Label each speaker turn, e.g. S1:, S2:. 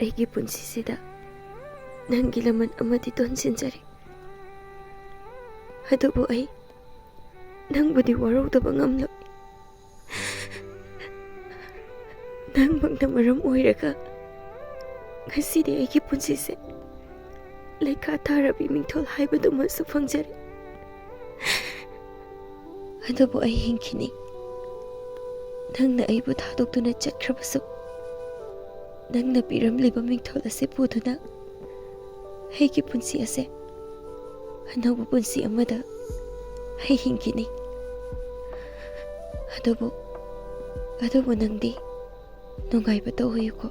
S1: ꯑꯩꯒꯤ ꯄꯨꯟꯁꯤꯁꯤꯗ ꯅꯪꯒꯤ ꯂꯃꯟ ꯑꯃꯗꯤ ꯇꯣꯟꯁꯤꯟꯖꯔꯤ꯫ ꯑꯗꯨꯕꯨ ꯑꯩ ꯅꯪꯕꯨꯗꯤ ꯋꯥꯔꯧꯗꯕ ꯉꯝꯂꯣꯏ꯫ ꯅꯪꯃꯛꯅ ꯃꯔꯝ ꯑꯣꯏꯔꯒ ꯉꯁꯤꯗꯤ ꯑꯩꯒꯤ ꯄꯨꯟꯁꯤꯁꯦ ꯂꯩꯈꯥ ꯊꯥꯔꯕꯤ ꯃꯤꯡꯊꯣꯜ ꯍꯥꯏꯕꯗꯨꯃꯁꯨ ꯐꯪꯖꯔꯦ꯫ ꯑꯗꯨꯕꯨ ꯑꯩ ꯍꯤꯡꯈꯤꯅꯤ꯫ ꯅꯪꯅ ꯑꯩꯕꯨ ꯊꯥꯗꯣꯛꯇꯨꯅ ꯆꯠꯈ꯭ꯔꯕꯁꯨ ꯅꯪꯅ ꯄꯤꯔꯝꯂꯤꯕ ꯃꯤꯡꯊꯣꯜ ꯑꯁꯤ ꯄꯨꯗꯨꯅ ꯑꯩꯒꯤ ꯄꯨꯟꯁꯤ ꯑꯁꯦ ꯑꯅꯧꯕ ꯄꯨꯟꯁꯤ ꯑꯃꯗ ꯑꯩ ꯍꯤꯡꯈꯤꯅꯤ꯫ ꯑꯗꯨꯕꯨ ꯅꯪꯗꯤ ꯅꯨꯡꯉꯥꯏꯕ ꯇꯧꯍꯌꯨꯀꯣ꯫